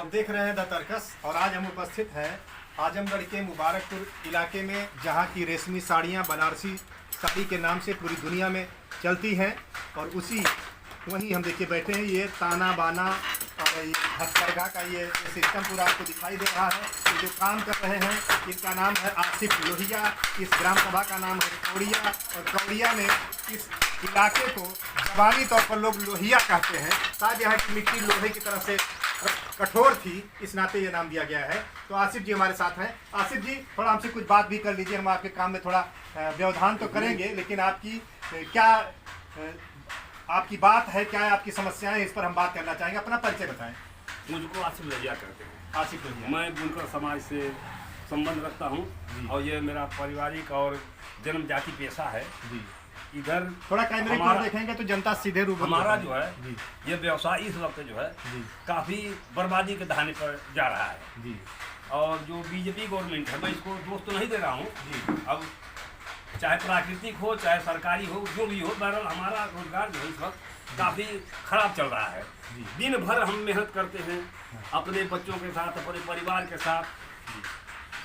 आप देख रहे हैं द तर्कस और आज हम उपस्थित हैं आजमगढ़ के मुबारकपुर इलाके में, जहां की रेशमी साड़ियां बनारसी साड़ी के नाम से पूरी दुनिया में चलती हैं। और उसी वहीं हम देखिए बैठे हैं, ये ताना बाना और ये हथकरघा का ये सिस्टम पूरा आपको दिखाई दे रहा है। ये जो काम कर रहे हैं इनका नाम है आसिफ लोहिया। इस ग्राम सभा का नाम है कौड़िया, और कौड़िया में इस इलाके को ज़बानी तौर पर लोग लोहिया कहते हैं। शायद यहाँ की मिट्टी लोहे की तरह से कठोर थी, इस नाते ये नाम दिया गया है। तो आसिफ जी हमारे साथ हैं। आसिफ जी, थोड़ा हमसे कुछ बात भी कर लीजिए। हम आपके काम में थोड़ा व्यवधान तो करेंगे, लेकिन आपकी क्या आपकी बात है, क्या है आपकी समस्याएं, इस पर हम बात करना चाहेंगे। अपना परिचय बताएं। मुझको आसिफ लोहिया करते हैं। आसिफ लोहिया, मैं बुनकर समाज से संबंध रखता हूँ और ये मेरा पारिवारिक और जन्म जाति पेशा है जी। इधर थोड़ा कैमरे पर देखेंगे तो जनता सीधे रूबरू। हमारा जो है ये व्यवसाय इस वक्त जो है काफ़ी बर्बादी के दहाने पर जा रहा है जी। और जो बीजेपी गवर्नमेंट है, मैं इसको दोष तो नहीं दे रहा हूँ जी। अब चाहे प्राकृतिक हो चाहे सरकारी हो, जो भी हो, बहरहाल हमारा रोजगार जो है इस वक्त काफ़ी खराब चल रहा है। दिन भर हम मेहनत करते हैं अपने बच्चों के साथ, अपने परिवार के साथ,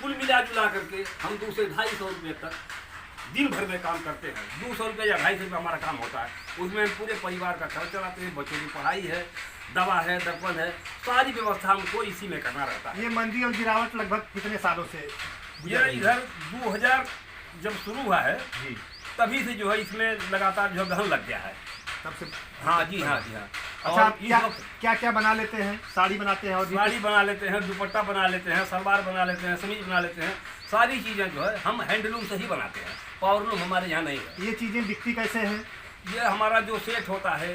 कुल मिला जुला करके हम 200 से 250 रुपये तक दिन भर में काम करते हैं। 200 रुपये या 250 रुपये हमारा काम होता है। उसमें हम पूरे परिवार का खर्च चलाते हैं, बच्चों की पढ़ाई है, दवा है, दर्पण है, सारी व्यवस्था हमको इसी में करना रहता है। ये मंदी और गिरावट लगभग कितने सालों से? ये इधर 2000 जब शुरू हुआ है जी, तभी से जो है इसमें लगातार जो गहन लग गया है तब से। हाँ जी, हाँ जी, हाँ। अच्छा, आप क्या क्या बना लेते हैं? साड़ी बनाते हैं, और साड़ी बना लेते हैं, दुपट्टा बना लेते हैं, सलवार बना लेते हैं, समीज बना लेते हैं। सारी चीज़ें जो है हम हैंडलूम से ही बनाते हैं, पावरलूम हमारे यहाँ नहीं है। ये चीज़ें बिकती कैसे हैं? ये हमारा जो सेठ होता है,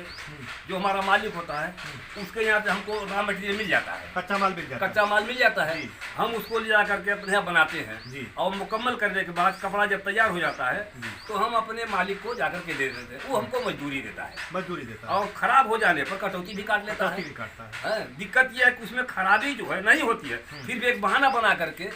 जो हमारा मालिक होता है, उसके यहाँ पे हमको रॉ मटेरियल मिल जाता है, कच्चा माल मिल जाता है। कच्चा माल मिल जाता है, हम उसको ले जा करके अपने यहाँ बनाते हैं जी। और मुकम्मल करने के बाद कपड़ा जब तैयार हो जाता है तो हम अपने मालिक को जा करके दे देते हैं। वो हमको मजदूरी देता है और ख़राब हो जाने पर कटौती भी काट लेता है। दिक्कत यह है कि उसमें खराबी जो है नहीं होती है, फिर भी एक बहाना बना करके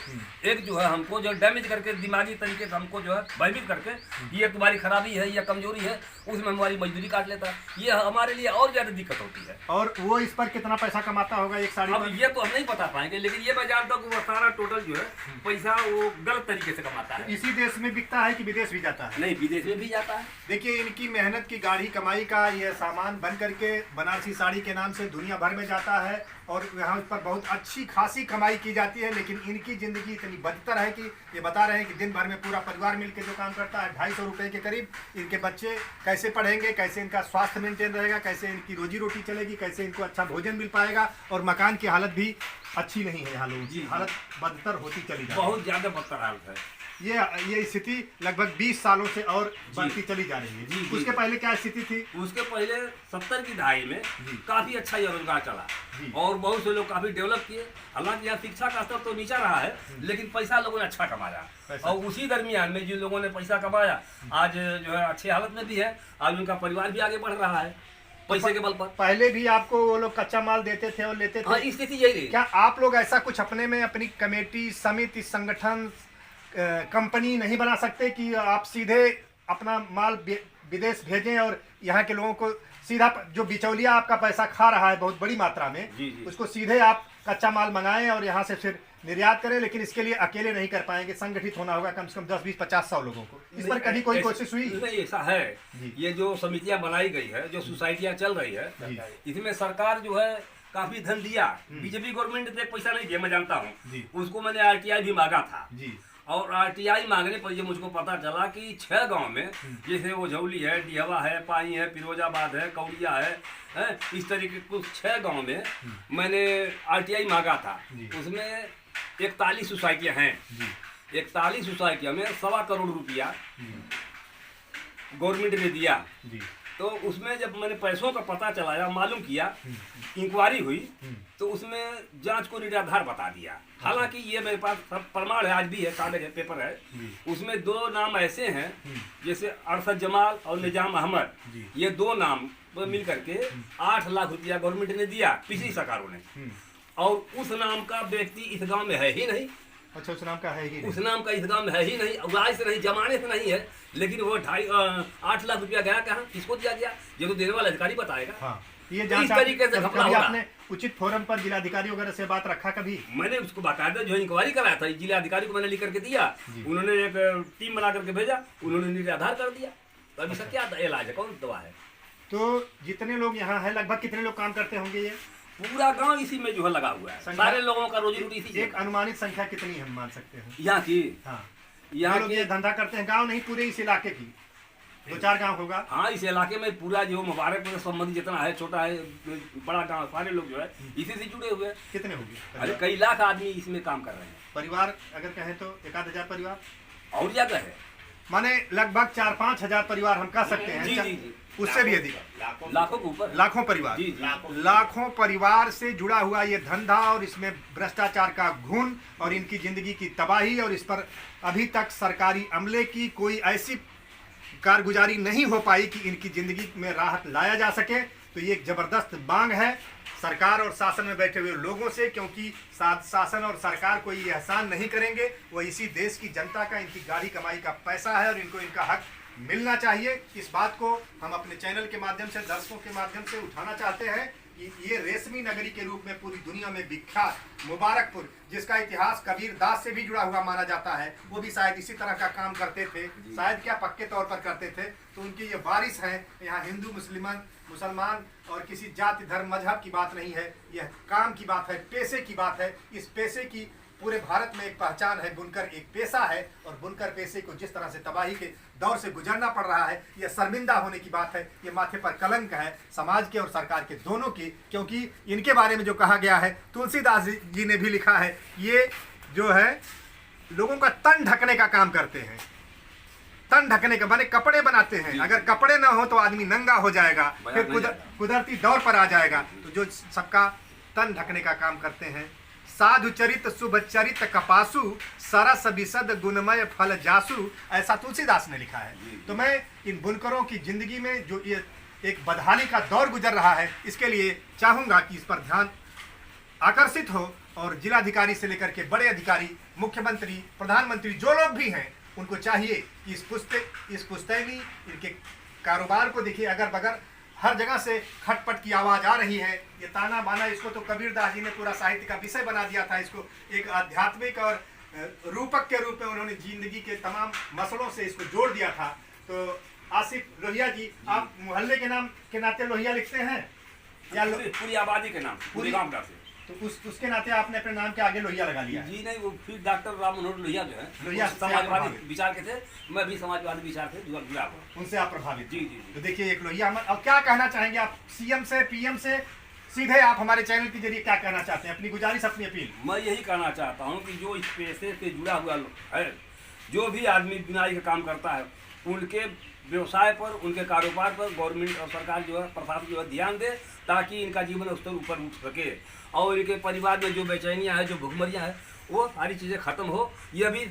एक जो है हमको जो डैमेज करके दिमागी तरीके से हमको जो है भयभीत करके ये तुम्हारी खराबी है या कमजोरी है, उसमें हमारी मजदूरी काट लेता है। ये हमारे लिए और ज्यादा दिक्कत होती है। और वो इस पर कितना पैसा कमाता होगा एक साड़ी? अब ये तो हम नहीं बता पाएंगे, लेकिन ये मैं जानता हूँ कि वो सारा टोटल जो है पैसा वो गलत तरीके से कमाता है। इसी देश में बिकता है कि विदेश भी जाता है? नहीं, विदेश में भी जाता है। देखिए, इनकी मेहनत की गाढ़ी कमाई का ये सामान बन करके बनारसी साड़ी के नाम से दुनिया भर में जाता है और यहाँ पर बहुत अच्छी खासी कमाई की जाती है। लेकिन इनकी ज़िंदगी इतनी बदतर है कि ये बता रहे हैं कि दिन भर में पूरा परिवार मिलकर जो काम करता है, 250 रुपये के करीब। इनके बच्चे कैसे पढ़ेंगे, कैसे इनका स्वास्थ्य मेंटेन रहेगा, कैसे इनकी रोजी रोटी चलेगी, कैसे इनको अच्छा भोजन मिल पाएगा। और मकान की हालत भी अच्छी नहीं है यहाँ लोगों की, हालत बदतर होती चली जाती है, बहुत ज़्यादा बदतर हालत है। ये स्थिति लगभग 20 सालों से और बढ़ती चली जा रही है। उसके पहले क्या स्थिति थी? उसके पहले 70 की दहाई में काफी अच्छा ये रोजगार चला और बहुत से लोग काफी डेवलप किए। हालांकि यहाँ शिक्षा का स्तर तो नीचा रहा है, लेकिन पैसा लोगों ने अच्छा कमाया। और उसी दरमियान में जिन लोगों ने पैसा कमाया आज जो है अच्छी हालत में भी है, आज उनका परिवार भी आगे बढ़ रहा है पैसे के बल पर। पहले भी आपको वो लोग कच्चा माल देते थे और लेते थे? हाँ, स्थिति यही रही। क्या आप लोग ऐसा कुछ अपने में अपनी कमेटी, समिति, संगठन, कंपनी नहीं बना सकते कि आप सीधे अपना माल विदेश भेजें और यहाँ के लोगों को सीधा, जो बिचौलिया आपका पैसा खा रहा है बहुत बड़ी मात्रा में, उसको सीधे आप कच्चा माल मंगाएं और यहाँ से फिर निर्यात करें? लेकिन इसके लिए अकेले नहीं कर पाएंगे, संगठित होना होगा कम से कम 10, 20, 50, 100 लोगों को। इस पर कभी कोई कोशिश हुई? नहीं, ऐसा है। ये जो समितियां बनाई गई है, जो सोसाइटियां चल रही है, इसमें सरकार जो है काफी धन दिया। बीजेपी गवर्नमेंट ने पैसा नहीं दिया, मैं जानता हूँ। उसको मैंने RTI भी मांगा था और RTI मांगने पर ये मुझको पता चला कि 6 गांव में, जैसे वो झौली है, डिहवा है, पाई है, फिरोजाबाद है, कौड़िया है, इस तरीके कुछ 6 गांव में मैंने RTI मांगा था। उसमें 41 सोसाइटियाँ हैं। 41 सोसाइटियाँ में 1.25 करोड़ रुपया गवर्नमेंट ने दिया। तो उसमें जब मैंने पैसों का पता चलाया, मालूम किया, इंक्वायरी हुई, तो उसमें जांच को निराधार बता दिया। हालांकि ये मेरे पास सब प्रमाण है, आज भी है, कागज है, पेपर है। उसमें 2 नाम ऐसे हैं, जैसे अरशद जमाल और निजाम अहमद, ये 2 नाम मिल करके 8 लाख रुपया गवर्नमेंट ने दिया पिछली सरकारों ने। और उस नाम का व्यक्ति इस गांव में है ही नहीं। अच्छा, उस नाम का है ही नहीं? उस नाम का इस गांव में है ही नहीं, उगाई से नहीं, जमाने से नहीं है। लेकिन वो 8 लाख रुपया गया कहाँ, किसको दिया गया, ये तो देने वाला अधिकारी बताएगा। ये तो जांच इस तरीके से घपला कभी हो रहा आपने उचित फोरम पर जिलाधिकारी वगैरह से बात रखा कभी? मैंने उसको बाकायदा जो इंक्वायरी कराया था, जिलाधिकारी को मैंने लिख करके दिया, उन्होंने एक टीम बना करके भेजा, उन्होंने निराधार कर दिया। तो अभी इसका क्या इलाज है, कौन दवा है? तो जितने लोग यहाँ हैं लगभग कितने लोग काम करते होंगे? ये पूरा गांव इसी में जो है लगा हुआ है, सारे लोगों का रोजी रोटी इसी से। एक अनुमानित संख्या कितनी हम मान सकते हैं यहाँ की? हाँ, यहाँ लोग के ये धंधा करते हैं, गांव नहीं पूरे इस इलाके की 2-4 गांव होगा। हाँ, इस इलाके में पूरा जो मुबारकपुर से संबंधित जितना है, छोटा है बड़ा गांव, सारे लोग जो है इसी से जुड़े हुए हैं। कितने होंगे? अरे कई लाख आदमी इसमें काम कर रहे हैं। परिवार अगर कहें तो 1-1000 परिवार और ज्यादा है, माने लगभग 4-5 हजार परिवार हम कह सकते हैं। जी जी जी, उससे भी अधिक, लाखों के ऊपर, लाखों परिवार, जी जी, लाखों परिवार से जुड़ा हुआ ये धंधा, और इसमें भ्रष्टाचार का घुन और इनकी जिंदगी की तबाही, और इस पर अभी तक सरकारी अमले की कोई ऐसी कारगुजारी नहीं हो पाई कि इनकी जिंदगी में राहत लाया जा सके। तो ये एक जबरदस्त मांग है सरकार और शासन में बैठे हुए लोगों से, क्योंकि शासन और सरकार कोई एहसान नहीं करेंगे। वो इसी देश की जनता का, इनकी गाढ़ी कमाई का पैसा है और इनको इनका हक मिलना चाहिए। इस बात को हम अपने चैनल के माध्यम से, दर्शकों के माध्यम से उठाना चाहते हैं कि ये रेशमी नगरी के रूप में पूरी दुनिया में विख्यात मुबारकपुर, जिसका इतिहास कबीर दास से भी जुड़ा हुआ माना जाता है, वो भी शायद इसी तरह का काम करते थे, शायद क्या पक्के तौर पर करते थे। तो उनकी ये वारिस हैं। यहाँ हिंदू मुसलमान और किसी जाति धर्म मजहब की बात नहीं है, यह काम की बात है, पेशे की बात है। इस पेशे की पूरे भारत में एक पहचान है। बुनकर एक पेशा है, और बुनकर पेशे को जिस तरह से तबाही के दौर से गुजरना पड़ रहा है, यह शर्मिंदा होने की बात है। ये माथे पर कलंक है समाज के और सरकार के दोनों की, क्योंकि इनके बारे में जो कहा गया है, तुलसीदास जी ने भी लिखा है, ये जो है लोगों का तन ढकने का काम करते हैं। तन ढकने का माने कपड़े बनाते हैं। अगर कपड़े ना हो तो आदमी नंगा हो जाएगा, फिर कुदरती दौर पर आ जाएगा। तो जो सबका तन ढकने का काम करते हैं, साधु चरित शुभ चरित कपासु, सरस विशद गुणमय फल जासु, ऐसा तुलसीदास ने लिखा है। तो मैं इन बुनकरों की जिंदगी में जो ये एक बदहाली का दौर गुजर रहा है, इसके लिए चाहूंगा कि इस पर ध्यान आकर्षित हो, और जिलाधिकारी से लेकर के बड़े अधिकारी, मुख्यमंत्री, प्रधानमंत्री, जो लोग भी हैं, उनको चाहिए कि इस पुश्तैनी इनके कारोबार को देखिए। अगर बगर हर जगह से खटपट की आवाज आ रही है, ये ताना बाना, इसको तो कबीर दास जी ने पूरा साहित्य का विषय बना दिया था। इसको एक आध्यात्मिक और रूपक के रूप में उन्होंने जिंदगी के तमाम मसलों से इसको जोड़ दिया था। तो आसिफ लोहिया जी, आप मोहल्ले के नाम के नाते लोहिया लिखते हैं या पूरी आबादी के नाम, पूरी गांव का से? तो उसके नाते आपने अपने नाम के आगे लोहिया लगा लिया? जी नहीं, वो फिर डॉक्टर राम मनोहर लोहिया जो है, लोहिया समाजवादी विचार के थे, मैं भी समाजवादी विचार से जुड़ा हुआ, उनसे आप प्रभावित? जी जी। तो देखिए एक लोहिया। अब क्या कहना चाहेंगे आप सीएम से, पीएम से, सीधे आप हमारे चैनल के जरिए क्या कहना चाहते हैं? अपनी गुजारिश, अपनी अपील। मैं यही कहना चाहता हूँ कि जो इस पेशे से जुड़ा हुआ है, जो भी आदमी बुनाई का काम करता है, उनके व्यवसाय पर, उनके कारोबार पर गवर्नमेंट और सरकार जो है, प्रशासन जो है, ध्यान दे, ताकि इनका जीवन स्तर ऊपर उठ सके, और इनके परिवार में जो बेचैनियाँ हैं, जो भुखमरियाँ हैं, वो सारी चीज़ें खत्म हो, ये भी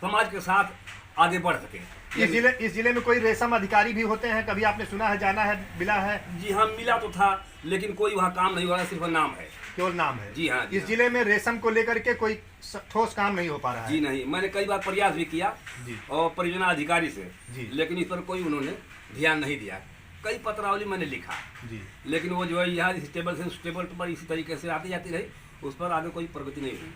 समाज के साथ आगे बढ़ सके। इस जिले में कोई रेशम अधिकारी भी होते हैं? कभी आपने सुना है, जाना है, मिला है? जी हाँ, मिला तो था, लेकिन कोई वहाँ काम नहीं हो रहा, सिर्फ नाम है, केवल नाम है। जी हाँ। इस जिले में रेशम को लेकर के कोई ठोस काम नहीं हो पा रहा है? जी नहीं, मैंने कई बार प्रयास भी किया और परियोजना अधिकारी से, लेकिन इस पर कोई उन्होंने ध्यान नहीं दिया। कई पत्रावली मैंने लिखा जी, लेकिन वो जो है यहाँ इस टेबल से उस टेबल पर इसी तरीके से आती जाती रही, उस पर आगे कोई प्रगति नहीं हुई।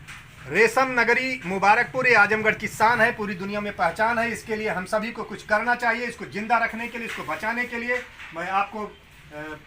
रेशम नगरी मुबारकपुर ये आजमगढ़ की शान है, पूरी दुनिया में पहचान है। इसके लिए हम सभी को कुछ करना चाहिए, इसको जिंदा रखने के लिए, इसको बचाने के लिए। मैं आपको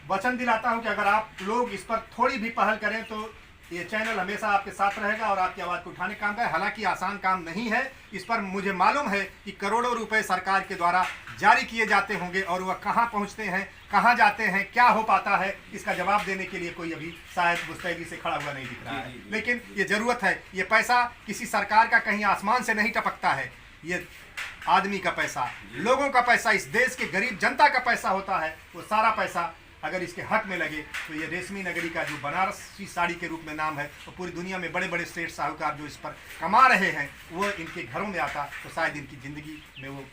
वचन दिलाता हूं कि अगर आप लोग इस पर थोड़ी भी पहल करें तो ये चैनल हमेशा आपके साथ रहेगा और आपकी आवाज़ को उठाने का काम है। हालांकि आसान काम नहीं है, इस पर मुझे मालूम है कि करोड़ों रुपए सरकार के द्वारा जारी किए जाते होंगे, और वह कहां पहुंचते हैं, कहां जाते हैं, क्या हो पाता है, इसका जवाब देने के लिए कोई अभी शायद मुस्तैदी से खड़ा हुआ नहीं दिख रहा है। लेकिन ये ज़रूरत है। ये पैसा किसी सरकार का कहीं आसमान से नहीं टपकता है, ये आदमी का पैसा, लोगों का पैसा, इस देश के गरीब जनता का पैसा होता है। वो सारा पैसा अगर इसके हक में लगे तो ये रेशमी नगरी का जो बनारसी साड़ी के रूप में नाम है, तो पूरी दुनिया में बड़े बड़े सेठ साहूकार जो इस पर कमा रहे हैं, वो इनके घरों में आता तो शायद इनकी ज़िंदगी में वो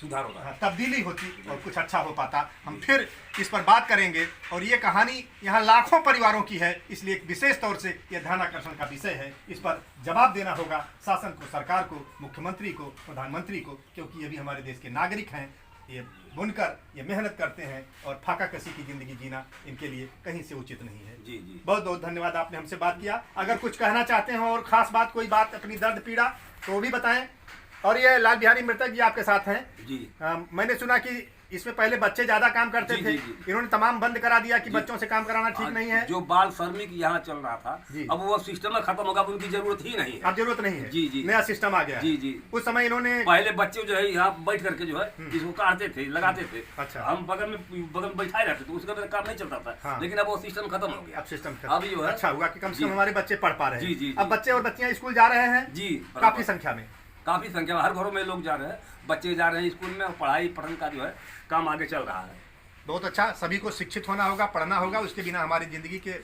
सुधार होता, तब्दीली होती और कुछ अच्छा हो पाता। हम फिर इस पर बात करेंगे। और ये कहानी यहाँ लाखों परिवारों की है, इसलिए एक विशेष तौर से यह ध्यान आकर्षण का विषय है। इस पर जवाब देना होगा शासन को, सरकार को, मुख्यमंत्री को, प्रधानमंत्री को, क्योंकि ये भी हमारे देश के नागरिक हैं। ये बुनकर ये मेहनत करते हैं और फाका कसी की ज़िंदगी जीना इनके लिए कहीं से उचित नहीं है। जी जी, बहुत बहुत धन्यवाद, आपने हमसे बात किया। अगर कुछ कहना चाहते हैं और ख़ास बात, कोई बात, अपनी दर्द पीड़ा, तो वो भी बताएं। और ये लाल बिहारी मृतक जी आपके साथ हैं जी। मैंने सुना कि इसमें पहले बच्चे ज्यादा काम करते थे, इन्होंने तमाम बंद करा दिया कि बच्चों से काम कराना ठीक नहीं है। जो बाल श्रमिक यहाँ चल रहा था, अब वो सिस्टम खत्म होगा, उनकी जरूरत ही नहीं है। अब जरूरत नहीं है। जी जी, नया सिस्टम आ गया। जी जी। उस समय इन्होंने पहले बच्चे जो है यहाँ बैठ करके जो है इसको काटते थे, लगाते थे। अच्छा। हम बगल में बैठाए रहते थे, उसका काम नहीं चलता था। हाँ। लेकिन अब वो सिस्टम खत्म हो गया। अब सिस्टम अब जो है अच्छा हुआ कि कम से कम हमारे बच्चे पढ़ पा रहे हैं। जी जी। अब बच्चे और बच्चियां स्कूल जा रहे हैं जी, काफी संख्या में। काफी संख्या में हर घरों में लोग जा रहे हैं, बच्चे जा रहे हैं स्कूल में, और पढ़ाई पठन का जो है काम आगे चल रहा है। बहुत अच्छा। सभी को शिक्षित होना होगा, पढ़ना होगा, उसके बिना हमारी ज़िंदगी के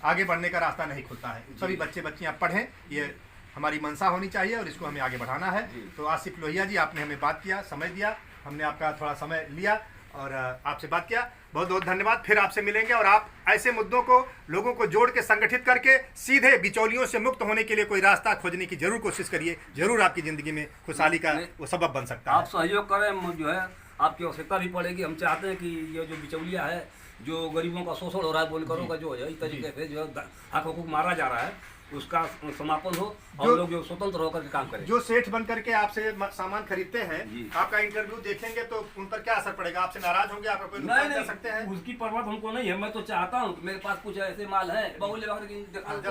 आगे बढ़ने का रास्ता नहीं खुलता है। सभी बच्चे बच्चियां पढ़ें, ये हमारी मंशा होनी चाहिए और इसको हमें आगे बढ़ाना है। तो आसिफ लोहिया जी, आपने हमें बात किया, समय दिया, हमने आपका थोड़ा समय लिया और आपसे बात किया। बहुत बहुत धन्यवाद। फिर आपसे मिलेंगे और आप ऐसे मुद्दों को लोगों को जोड़ के संगठित करके सीधे बिचौलियों से मुक्त होने के लिए कोई रास्ता खोजने की जरूर कोशिश करिए। जरूर आपकी ज़िंदगी में खुशहाली का वो सबब बन सकता है। आप सहयोग करें, जो है आपकी आवश्यकता भी पड़ेगी। हम चाहते हैं कि ये जो बिचौलिया है, जो गरीबों का शोषण हो रहा है, बुनकरों का जो है इस तरीके से जो हक हुकूक मारा जा रहा है, उसका समापन हो और लोग जो स्वतंत्र होकर काम करें। जो सेठ बन करके आपसे सामान खरीदते हैं, आपका इंटरव्यू देखेंगे तो उन पर क्या असर पड़ेगा? आपसे नाराज होंगे? आप कोई नुकसान कर सकते हैं? उसकी परवाह हमको नहीं है। मैं तो चाहता हूँ कि मेरे पास कुछ ऐसे माल है,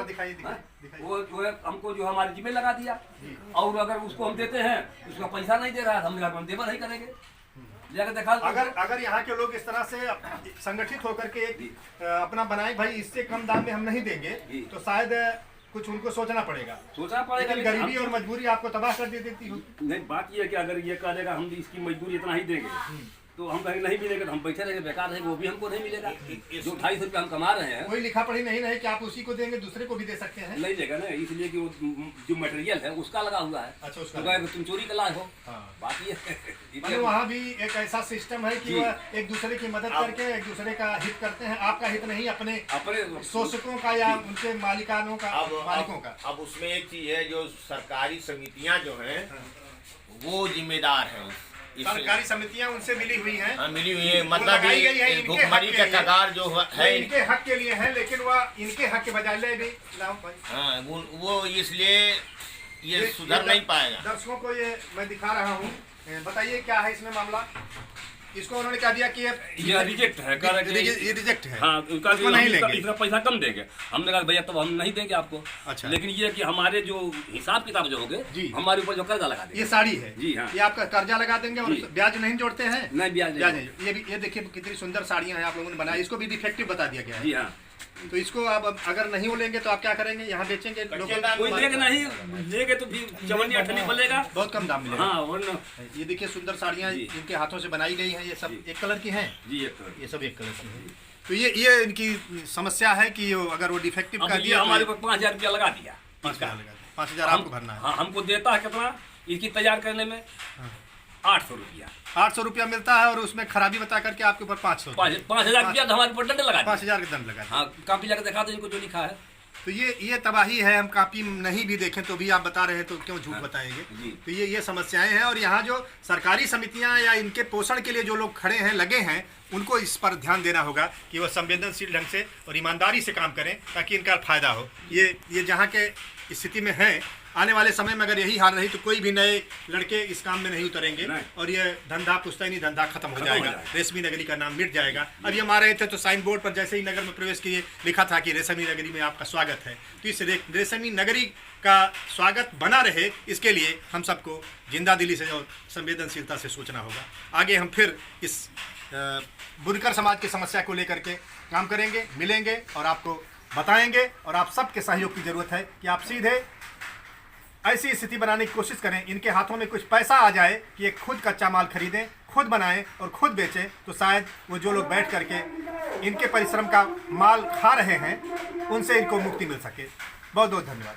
दिखाइए। वो हमको जो हमारे जिम्मे लगा दिया, और अगर उसको हम देते हैं, उसका पैसा नहीं दे रहा है, हम देवा नहीं करेंगे। देखा अगर यहाँ के लोग इस तरह से संगठित होकर के एक अपना बनाए, भाई इससे कम दाम में हम नहीं देंगे, तो शायद कुछ उनको सोचना पड़ेगा। लेकिन गरीबी और मजबूरी आपको तबाह कर देती हो। नहीं, बात ये है कि अगर ये कहेगा हम इसकी मजदूरी इतना ही देंगे, तो हम कहेंगे नहीं मिलेगा, तो हम बैठे रहेंगे, बेकार रहेंगे, वो भी हमको नहीं मिलेगा। जो 250 रुपया हम कमा रहे हैं, कोई लिखा पढ़ी नहीं रहे कि आप उसी को देंगे, दूसरे को भी दे सकते हैं। नहीं देगा ना, इसलिए कि वो जो मटेरियल है उसका लगा हुआ है। अच्छा, उसका तो तुम चोरी का लाए हो। हाँ। बात ये है वहाँ भी एक ऐसा सिस्टम है कि वह एक दूसरे की मदद करके एक दूसरे का हित करते हैं। आपका हित नहीं, अपने शोषकों का या उनके मालिकानों का, मालिकों का। अब उसमें एक चीज है, जो सरकारी समितियां जो हैं वो जिम्मेदार हैं। सरकारी समितियां उनसे मिली हुई हैं। हाँ, मिली हुई है, मतलब भुखमरी का कगार जो है इनके हक के लिए है, लेकिन वह इनके हक के बजाय ले भी। हाँ, वो इसलिए ये सुधर नहीं पाएगा। दर्शकों को ये मैं दिखा रहा हूँ, बताइए क्या है इसमें मामला। इसको उन्होंने कह दिया कि ये रिजेक्ट है, ये रिजेक्ट है। हाँ, नहीं लेंगे, इसका पैसा कम देंगे। हमने कहा भैया, तो हम नहीं देंगे आपको। अच्छा। लेकिन ये कि हमारे जो हिसाब किताब जो होंगे, हमारे ऊपर जो कर्जा लगा देंगे। ये साड़ी है जी, हाँ, ये आपका कर्जा लगा देंगे और ब्याज नहीं जोड़ते हैं। नहीं, ब्याज नहीं। ये देखिए कितनी सुंदर साड़ियाँ हैं आप लोगों ने बनाई। इसको भी डिफेक्टिव बता दिया गया है। जी हाँ। तो इसको आप अगर नहीं वो लेंगे तो आप क्या करेंगे? यहाँ बेचेंगे? कोई लेगा नहीं, लेंगे तो भी चवन्नी अठन्नी बोलेगा, बहुत कम दाम मिलेगा। हाँ, वरना ये देखिए सुंदर साड़ियाँ इनके हाथों से बनाई गई हैं। ये सब एक कलर की हैं जी, ये सब एक कलर की हैं। तो ये इनकी समस्या है कि अगर वो डिफेक्टिव कर दिया, हमारे को 5000 रुपया लगा दिया। 5000 आपको भरना है। हाँ, हमको देता है कितना इसकी तैयार करने में? 800 रुपया। 800 रुपया मिलता है और उसमें खराबी बता करके आपके ऊपर 5000 रुपया हमारे ऊपर दंड लगा, 5000 का दंड लगा। हाँ, कापी जाकर दिखा दो इनको जो लिखा है। तो ये तबाही है। हम कापी नहीं भी देखें तो भी आप बता रहे हैं, तो क्यों झूठ बताएंगे? तो ये समस्याएं हैं। और यहाँ जो सरकारी समितियां या इनके पोषण के लिए जो लोग खड़े हैं, लगे हैं, उनको इस पर ध्यान देना होगा कि वह संवेदनशील ढंग से और ईमानदारी से काम करें ताकि इनका फायदा हो। ये जहाँ के स्थिति में है, आने वाले समय में अगर यही हाल रही तो कोई भी नए लड़के इस काम में नहीं उतरेंगे और ये धंधा पुश्तैनी धंधा खत्म हो जाएगा। रेशमी नगरी का नाम मिट जाएगा। अब ये हम आ रहे थे तो साइन बोर्ड पर जैसे ही नगर में प्रवेश किए लिखा था कि रेशमी नगरी में आपका स्वागत है। तो इस रेशमी नगरी का स्वागत बना रहे, इसके लिए हम सबको जिंदा दिली से और संवेदनशीलता से सोचना होगा। आगे हम फिर इस बुनकर समाज की समस्या को लेकर के काम करेंगे, मिलेंगे और आपको बताएंगे। और आप सबके सहयोग की ज़रूरत है कि आप सीधे ऐसी स्थिति बनाने की कोशिश करें, इनके हाथों में कुछ पैसा आ जाए कि ये खुद कच्चा माल खरीदें, खुद बनाएं और खुद बेचें। तो शायद वो जो लोग बैठ करके इनके परिश्रम का माल खा रहे हैं, उनसे इनको मुक्ति मिल सके। बहुत बहुत धन्यवाद।